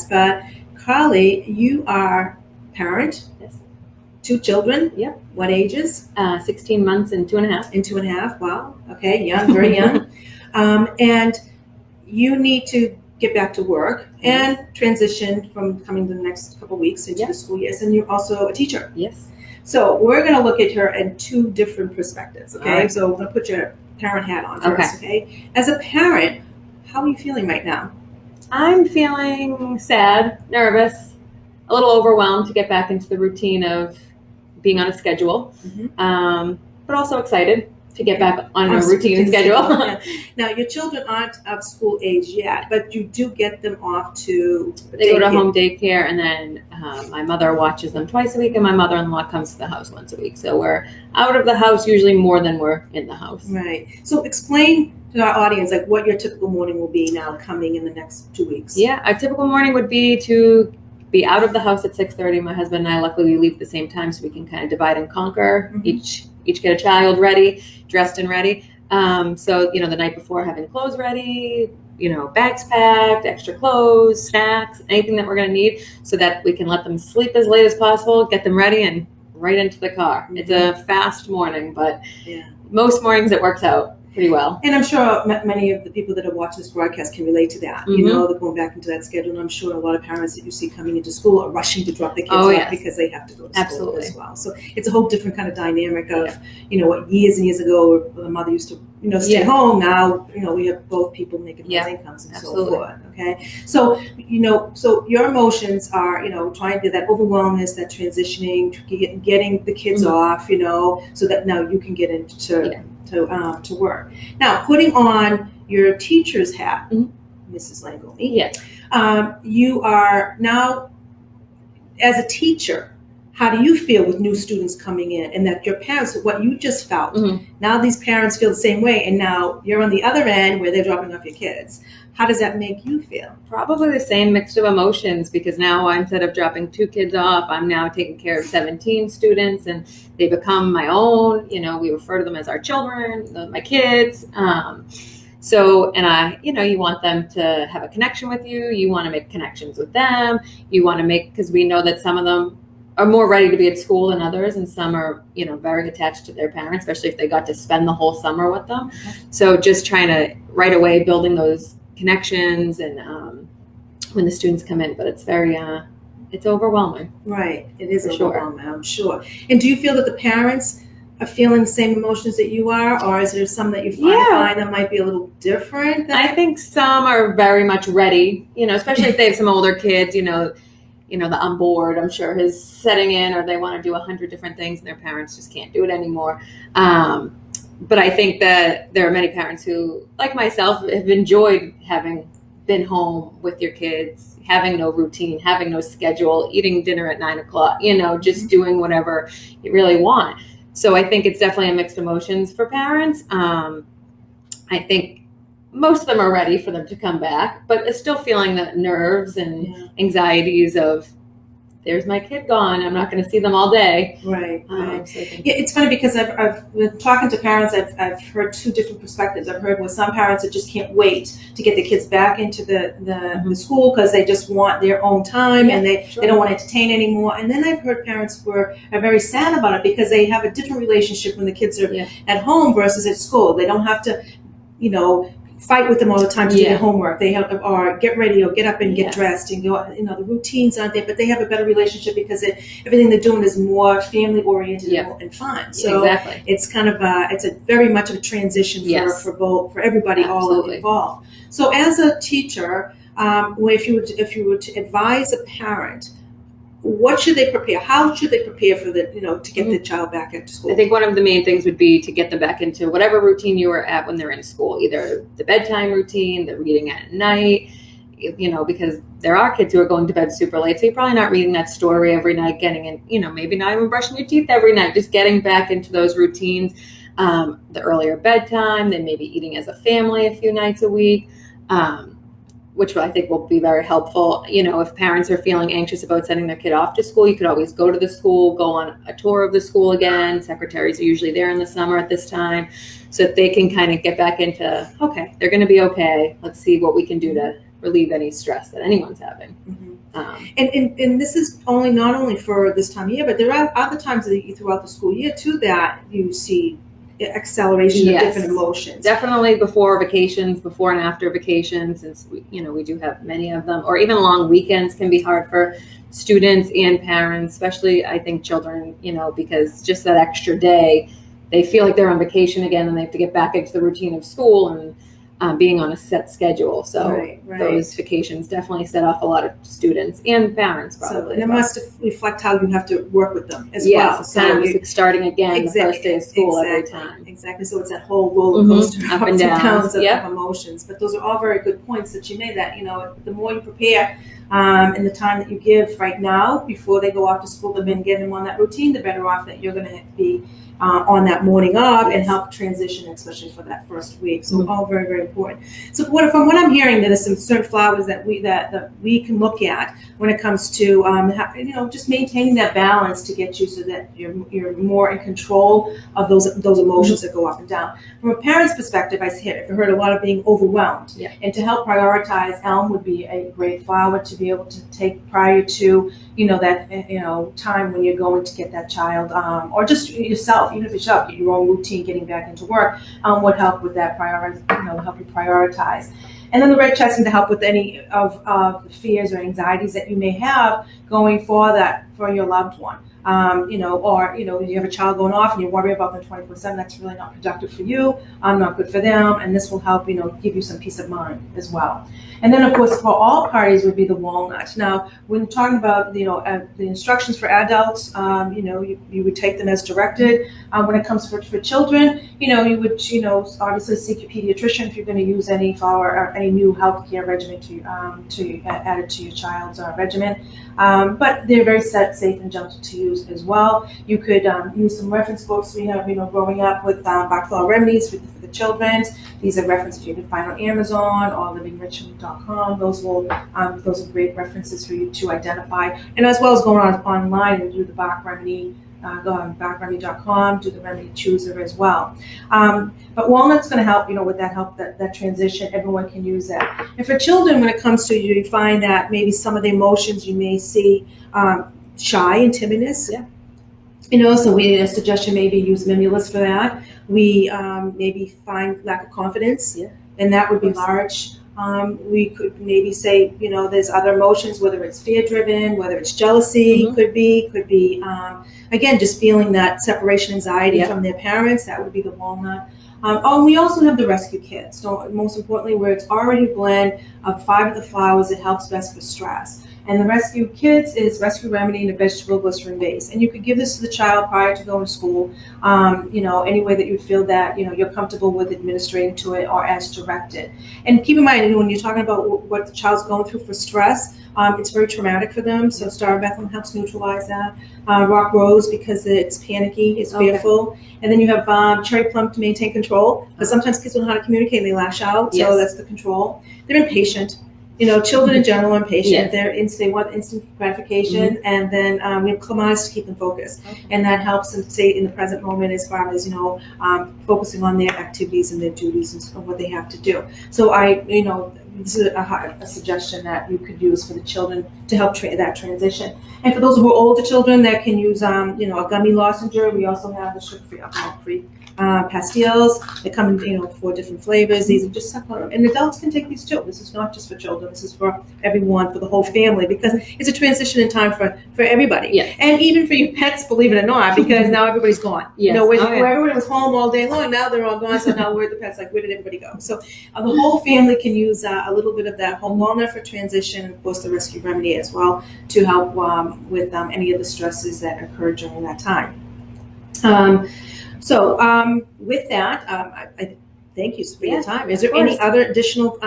but Carly, you are parent. Yes. 2 children. Yep. What ages? 16 months and 2.5. And 2.5. Wow. Okay. Young, very young. And you need to get back to work and transition from coming the next couple of weeks into the school years. And you're also a teacher. Yes. So we're going to look at her in 2 different perspectives. Okay. Right. So we're going to put your parent hat on first. Okay. As a parent, how are you feeling right now? I'm feeling sad, nervous, a little overwhelmed to get back into the routine of being on a schedule, but also excited to get back on a routine schedule. Now, your children aren't of school age yet, but you do get them off to They go to home daycare, and then my mother watches them twice a week, and my mother-in-law comes to the house once a week. So we're out of the house usually more than we're in the house. Right. So explain to our audience like what your typical morning will be now coming in the next 2 weeks. Yeah, a typical morning would be to be out of the house at 6:30. My husband and I, luckily, we leave at the same time, so we can kind of divide and conquer. Each get a child ready, dressed and ready. So, the night before, having clothes ready, bags packed, extra clothes, snacks, anything that we're going to need, so that we can let them sleep as late as possible, get them ready, and right into the car. It's a fast morning, but most mornings it works out pretty well. And I'm sure many of the people that are watching this broadcast can relate to that. They're going back into that schedule. And I'm sure a lot of parents that you see coming into school are rushing to drop their kids off because they have to go to school as well. So it's a whole different kind of dynamic of, what years and years ago, the mother used to, stay home. Now, we have both people making those incomes and so forth. Okay. So, so your emotions are, trying to do that overwhelmness, that transitioning, getting the kids off, so that now you can get into to work. Now, putting on your teacher's hat, Mrs. Langone, you are now, as a teacher, how do you feel with new students coming in, and that your parents, what you just felt, now these parents feel the same way, and now you're on the other end where they're dropping off your kids. How does that make you feel? Probably the same mix of emotions, because now instead of dropping 2 kids off, I'm now taking care of 17 students, and they become my own. We refer to them as our children, my kids. So, and you want them to have a connection with you. You want to make connections with them. You want to because we know that some of them are more ready to be at school than others, and some are, very attached to their parents, especially if they got to spend the whole summer with them. So just trying to right away building those connections and when the students come in, but it's very it's overwhelming. Right, it is overwhelming, I'm sure. And do you feel that the parents are feeling the same emotions that you are, or is there some that you find that might be a little different? I think some are very much ready, especially if they have some older kids, the I'm bored, I'm sure, is setting in, or they want to do 100 different things and their parents just can't do it anymore. But I think that there are many parents who, like myself, have enjoyed having been home with your kids, having no routine, having no schedule, eating dinner at 9 o'clock, just doing whatever you really want. So I think it's definitely a mixed emotions for parents. I think most of them are ready for them to come back, but it's still feeling the nerves and anxieties of, there's my kid gone, I'm not going to see them all day. Right. So it's funny because I've been talking to parents, I've heard 2 different perspectives. I've heard with some parents that just can't wait to get the kids back into the school because they just want their own time and they don't want to entertain anymore. And then I've heard parents who are very sad about it because they have a different relationship when the kids are at home versus at school. They don't have to, fight with them all the time to do their homework. They have, or get ready or get up and get dressed and go, the routines aren't there, but they have a better relationship because everything they're doing is more family oriented and fun. So it's kind of it's a very much of a transition for everybody, all involved. So as a teacher, if you were to advise a parent, what should they prepare? How should they prepare for to get the child back into school? I think one of the main things would be to get them back into whatever routine you were at when they're in school, either the bedtime routine, the reading at night, because there are kids who are going to bed super late. So you're probably not reading that story every night, getting in, maybe not even brushing your teeth every night, just getting back into those routines, the earlier bedtime, then maybe eating as a family a few nights a week. Which I think will be very helpful. If parents are feeling anxious about sending their kid off to school, you could always go to the school, go on a tour of the school again. Secretaries are usually there in the summer at this time, so that they can kind of get back into, okay, they're going to be okay. Let's see what we can do to relieve any stress that anyone's having. And this is not only for this time of year, but there are other times throughout the school year too that you see acceleration of different emotions. Definitely before vacations, before and after vacations, since we do have many of them, or even long weekends can be hard for students and parents, especially I think children, because just that extra day, they feel like they're on vacation again and they have to get back into the routine of school and being on a set schedule. So those vacations definitely set off a lot of students and parents probably. So it must reflect how you have to work with them as well. So kind of like starting again the first day of school every time. Exactly. So it's that whole roller coaster up and downs of emotions. But those are all very good points that you made, that the more you prepare and the time that you give right now before they go off to school, then get them on that routine, the better off that you're going to be on that morning of, and help transition, especially for that first week. So all very, very important. So from what I'm hearing, there's some certain flowers that we can look at when it comes to just maintaining that balance to get you so that you're more in control of those emotions that go up and down. From a parent's perspective, I've heard a lot of being overwhelmed, and to help prioritize, elm would be a great flower to be able to take prior to that time when you're going to get that child, or just yourself, even if it's your own routine, getting back into work, would help with that help you prioritize. And then the red chestnut to help with any of the fears or anxieties that you may have going for your loved one. Or you have a child going off and you worry about them 24/7. That's really not productive for you. Not good for them, and this will help give you some peace of mind as well. And then, of course, for all parties would be the walnut. Now, when talking about the instructions for adults, you would take them as directed. When it comes for children, you would obviously seek your pediatrician if you're going to use any flower or any new healthcare regimen to add it to your child's regimen. But they're very safe and gentle to use as well. You could use some reference books we have, growing up with Bach Remedies for the children. These are references you can find on Amazon or livingrich.com. Those are great references for you to identify, and as well as going online and do the Bach Remedy. Go on BFRAP.com, do the remedy chooser as well. But walnut's going to help, with that transition. Everyone can use that. And for children, when it comes to you find that maybe some of the emotions you may see shy and timidness. So a suggestion maybe use Mimulus for that. We maybe find lack of confidence, and that would be large. We could maybe say, there's other emotions, whether it's fear-driven, whether it's jealousy, could be, again, just feeling that separation anxiety from their parents. That would be the walnut. We also have the rescue kit. So most importantly, where it's already a blend of 5 of the flowers, it helps best for stress. And the rescue kits is rescue remedy in a vegetable glycerin base. And you could give this to the child prior to going to school, any way that you feel that, you're comfortable with administering to it or as directed. And keep in mind, when you're talking about what the child's going through for stress, it's very traumatic for them. So Star of Bethlehem helps neutralize that. Rock Rose, because it's panicky, it's fearful. And then you have Cherry Plum to maintain control. Because sometimes kids don't know how to communicate and they lash out. So that's the control. They're impatient. Children in general are impatient. They want instant gratification, and then we have clematis to keep them focused, and that helps them stay in the present moment as far as focusing on their activities and their duties and what they have to do. So this is a suggestion that you could use for the children to help that transition. And for those who are older children, that can use a gummy lozenger. We also have the sugar-free, alcohol-free pastilles. They come in 4 different flavors. These are just suck on them. And adults can take these too. This is not just for children. This is for everyone, for the whole family, because it's a transition in time for everybody. And even for your pets, believe it or not, because now everybody's gone. Where everybody was home all day long, now they're all gone. So now where are the pets? Where did everybody go? So the whole family can use a little bit of that whole walnut for transition, and of course the rescue remedy as well to help with any of the stresses that occur during that time. With that, I thank you for your time. Is there any other additional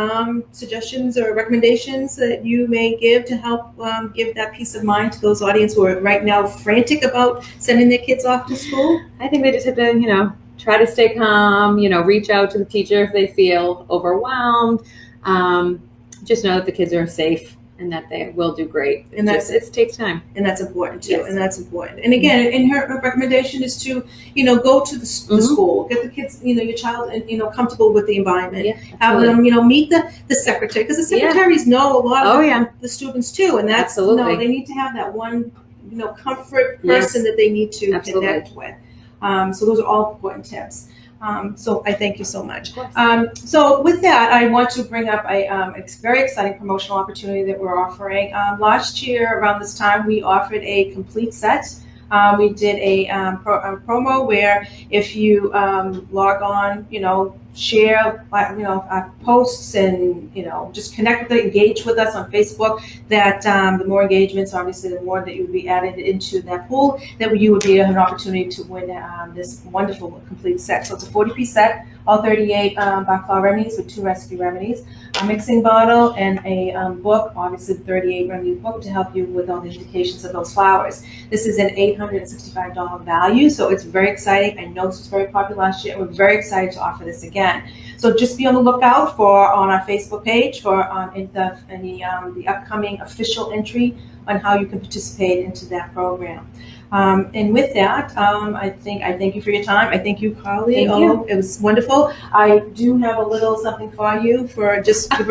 suggestions or recommendations that you may give to help give that peace of mind to those audience who are right now frantic about sending their kids off to school? I think they just have to, try to stay calm, reach out to the teacher if they feel overwhelmed. Just know that the kids are safe and that they will do great. And it takes time. And that's important too. Yes. And that's important. And again, and her recommendation is to, go to the school, get the kids, your child, comfortable with the environment. Yeah, have them, meet the secretary, because the secretaries know a lot of the students too. And that's, they need to have that one, comfort person that they need to connect with. So those are all important tips. So I thank you so much. So with that, I want to bring up a very exciting promotional opportunity that we're offering. Last year, around this time, we offered a complete set. We did a promo where if you log on, share, posts and, just connect with it, engage with us on Facebook, that the more engagements, obviously, the more that you would be added into that pool, that you would be an opportunity to win this wonderful complete set. So it's a 40-piece set, all 38 Bach flower remedies with 2 recipe remedies, a mixing bottle, and a book, obviously the 38 remedy book, to help you with all the indications of those flowers. This is an $865 value, so it's very exciting. I know this was very popular last year, and we're very excited to offer this again. So just be on the lookout on our Facebook page for the upcoming official entry on how you can participate into that program. And with that, I thank you for your time. I thank you, Carly. Thank you. It was wonderful. I do have a little something for you for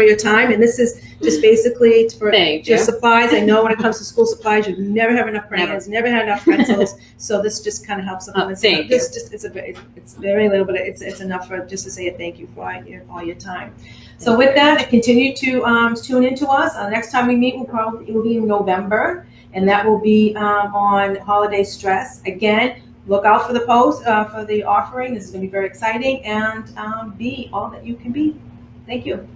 your time, and this is just basically for your supplies. I know when it comes to school supplies, you never have enough crayons, never had enough pencils. So this just kind of helps. It's very little, but it's enough for just to say a thank you for all your time. So with that, continue to tune into us. Next time we meet, it will be in November. And that will be on holiday stress. Again, look out for the post for the offering. This is going to be very exciting, and be all that you can be. Thank you.